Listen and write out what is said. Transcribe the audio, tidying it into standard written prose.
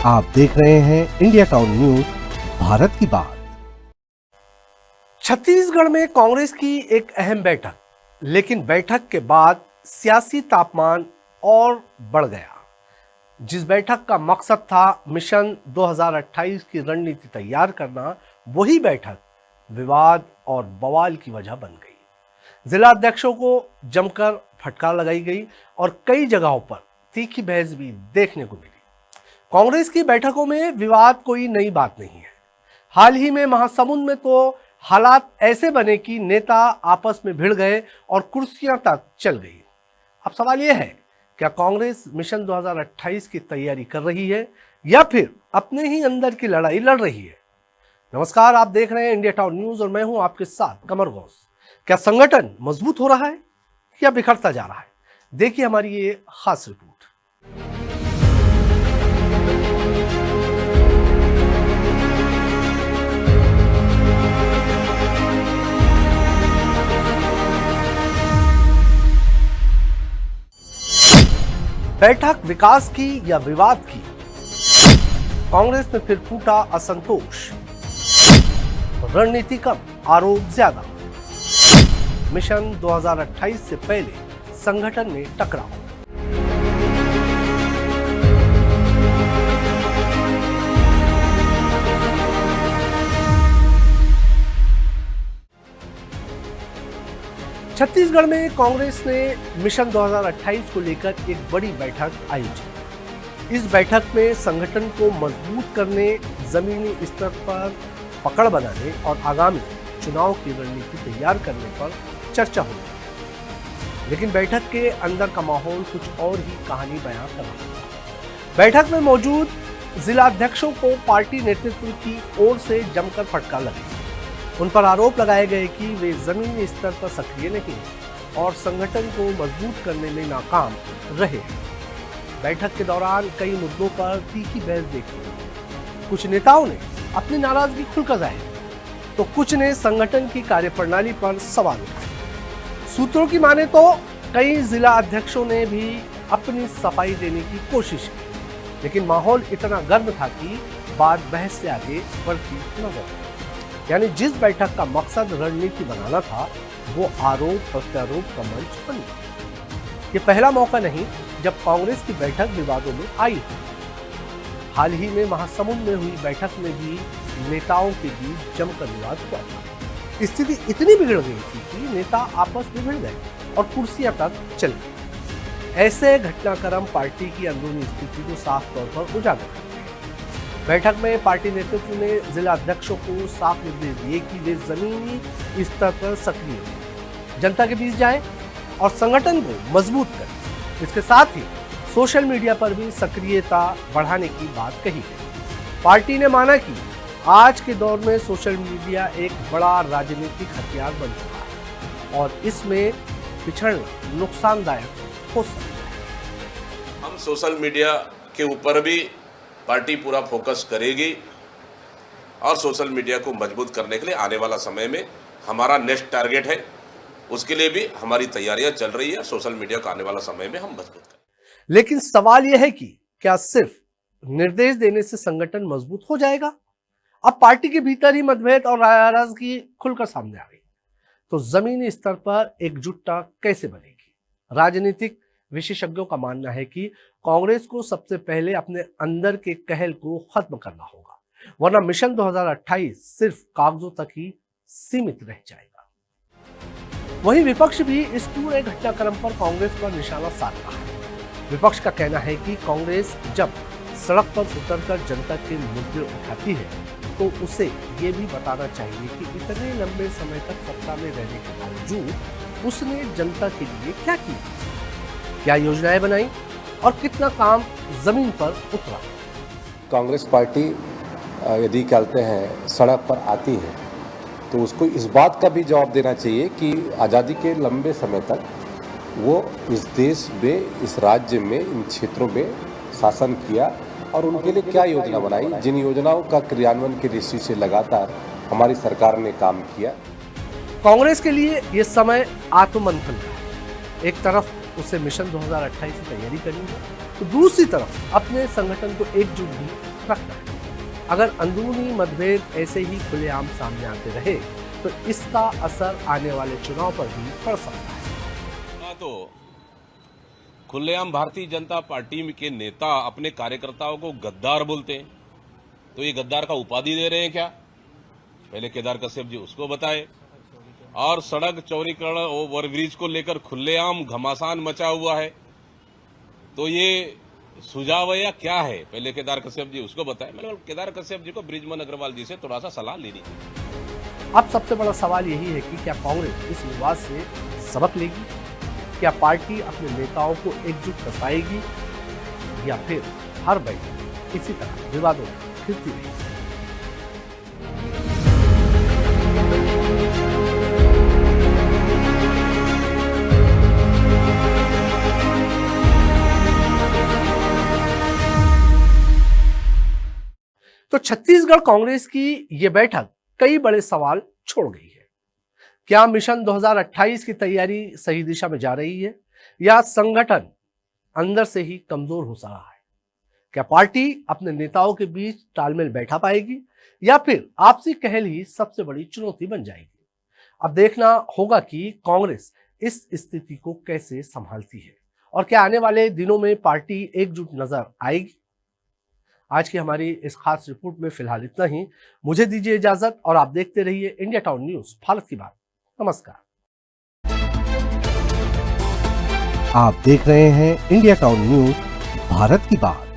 आप देख रहे हैं इंडिया टाउन न्यूज, भारत की बात। छत्तीसगढ़ में कांग्रेस की एक अहम बैठक, लेकिन बैठक के बाद सियासी तापमान और बढ़ गया। जिस बैठक का मकसद था मिशन 2028 की रणनीति तैयार करना, वही बैठक विवाद और बवाल की वजह बन गई। जिला अध्यक्षों को जमकर फटकार लगाई गई और कई जगहों पर तीखी बहस भी देखने को मिली। कांग्रेस की बैठकों में विवाद कोई नई बात नहीं है। हाल ही में महासमुंद में तो हालात ऐसे बने कि नेता आपस में भिड़ गए और कुर्सियां तक चल गई। अब सवाल यह है, क्या कांग्रेस मिशन 2028 की तैयारी कर रही है या फिर अपने ही अंदर की लड़ाई लड़ रही है? नमस्कार, आप देख रहे हैं इंडिया टाउन न्यूज और मैं हूं आपके साथ कमर घोष। क्या संगठन मजबूत हो रहा है या बिखरता जा रहा है? देखिए हमारी ये खास रिपोर्ट। बैठक विकास की या विवाद की? कांग्रेस में फिर फूटा असंतोष। रणनीति कम, आरोप ज्यादा। मिशन 2028 से पहले संगठन में टकराव। छत्तीसगढ़ में कांग्रेस ने मिशन 2028 को लेकर एक बड़ी बैठक आयोजित। इस बैठक में संगठन को मजबूत करने, जमीनी स्तर पर पकड़ बनाने और आगामी चुनाव की रणनीति तैयार करने पर चर्चा हुई। लेकिन बैठक के अंदर का माहौल कुछ और ही कहानी बयां कर रहा था। बैठक में मौजूद जिला अध्यक्षों को पार्टी नेतृत्व की ओर से जमकर फटकार लगी। उन पर आरोप लगाए गए कि वे जमीनी स्तर पर सक्रिय नहीं और संगठन को मजबूत करने में नाकाम रहे। बैठक के दौरान कई मुद्दों पर तीखी बहस देखी गई। कुछ नेताओं ने अपनी नाराजगी खुलकर जाहिर की, तो कुछ ने संगठन की कार्यप्रणाली पर सवाल उठाए। सूत्रों की माने तो कई जिला अध्यक्षों ने भी अपनी सफाई देने की कोशिश की, लेकिन माहौल इतना गर्म था कि बात बहस से आगे बढ़ती नजर आई। यानी जिस बैठक का मकसद रणनीति बनाना था, वो आरोप प्रत्यारोप का मंच बन गया। ये पहला मौका नहीं जब कांग्रेस की बैठक विवादों में आई है। हाल ही में महासमुंद में हुई बैठक में भी नेताओं के बीच जमकर विवाद हुआ था। स्थिति इतनी बिगड़ गई थी कि नेता आपस में भिड़ गए और कुर्सियां तक चल गई। ऐसे घटनाक्रम पार्टी की अंदरूनी स्थिति को साफ तौर पर उजागर करते हैं। बैठक में पार्टी नेतृत्व ने जिला अध्यक्षों को साफ निर्देश दिए कि वे जमीनी स्तर पर सक्रिय हो, जनता के बीच जाएं और संगठन को मजबूत करें। इसके साथ ही सोशल मीडिया पर भी सक्रियता बढ़ाने की बात कही गई। पार्टी ने माना कि आज के दौर में सोशल मीडिया एक बड़ा राजनीतिक हथियार बन चुका है और इसमें पिछड़ना नुकसानदायक हो सकता है। हम सोशल मीडिया के ऊपर भी पार्टी पूरा फोकस करेगी और सोशल मीडिया को मजबूत करने के लिए आने वाला समय में हमारा नेक्स्ट टारगेट है, उसके लिए भी हमारी तैयारियां चल रही है। सोशल मीडिया को आने वाला समय में हम मजबूत करें। लेकिन सवाल यह है कि क्या सिर्फ निर्देश देने से संगठन मजबूत हो जाएगा? अब पार्टी के भीतर ही मतभेद और नाराजगी खुलकर सामने आ गई, तो जमीनी स्तर पर एकजुटता कैसे बनेगी? राजनीतिक विशेषज्ञों का मानना है कि कांग्रेस को सबसे पहले अपने अंदर के कहल को खत्म करना होगा, वरना मिशन 2028 सिर्फ कागजों तक ही सीमित रह जाएगा। वहीं विपक्ष भी इस पूरे घटनाक्रम पर कांग्रेस पर निशाना साध रहा है। विपक्ष का कहना है कि कांग्रेस जब सड़क पर उतरकर जनता के मुद्दे उठाती है, तो उसे ये भी बताना चाहिए कि इतने लंबे समय तक सत्ता में रहने के बावजूद उसने जनता के लिए क्या किया, क्या योजनाएं बनाई और कितना काम जमीन पर उतरा। कांग्रेस पार्टी यदि कहते हैं सड़क पर आती है, तो उसको इस बात का भी जवाब देना चाहिए कि आज़ादी के लंबे समय तक वो इस देश में, इस राज्य में, इन क्षेत्रों में शासन किया और उनके लिए क्या योजना बनाई, जिन योजनाओं का क्रियान्वयन की दृष्टि से लगातार हमारी सरकार ने काम किया। कांग्रेस के लिए ये समय आत्ममंथन का है। एक तरफ उसे मिशन 2028 की तैयारी करनी है, तो दूसरी तरफ अपने संगठन को एकजुट भी रखना है। अगर अंदरूनी मतभेद ऐसे ही खुलेआम सामने आते रहे तो इसका असर आने वाले चुनाव पर भी पड़ सकता है। तो खुलेआम भारतीय जनता पार्टी के नेता अपने कार्यकर्ताओं को गद्दार बोलते हैं, तो ये गद्दार का उपाधि दे रहे हैं क्या? पहले केदार कश्यप जी उसको बताए। और सड़क चौड़ीकरण ओवरब्रिज को लेकर खुलेआम घमासान मचा हुआ है, तो ये सुझाव है या क्या है? पहले केदार कश्यप जी उसको बताए। मतलब केदार कश्यप जी को बृजमोहन अग्रवाल जी से थोड़ा सा सलाह लेनी चाहिए। अब सबसे बड़ा सवाल यही है कि क्या कांग्रेस इस विवाद से सबक लेगी? क्या पार्टी अपने नेताओं को एकजुट कर पाएगी या फिर हर बैठक इसी तरह विवादों में फिरती रहेगी? तो छत्तीसगढ़ कांग्रेस की यह बैठक कई बड़े सवाल छोड़ गई है। क्या मिशन 2028 की तैयारी सही दिशा में जा रही है या संगठन अंदर से ही कमजोर हो रहा है? क्या पार्टी अपने नेताओं के बीच तालमेल बैठा पाएगी या फिर आपसी कहल ही सबसे बड़ी चुनौती बन जाएगी? अब देखना होगा कि कांग्रेस इस स्थिति को कैसे संभालती है और क्या आने वाले दिनों में पार्टी एकजुट नजर आएगी। आज की हमारी इस खास रिपोर्ट में फिलहाल इतना ही। मुझे दीजिए इजाजत और आप देखते रहिए इंडिया टाउन न्यूज, भारत की बात। नमस्कार। आप देख रहे हैं इंडिया टाउन न्यूज, भारत की बात।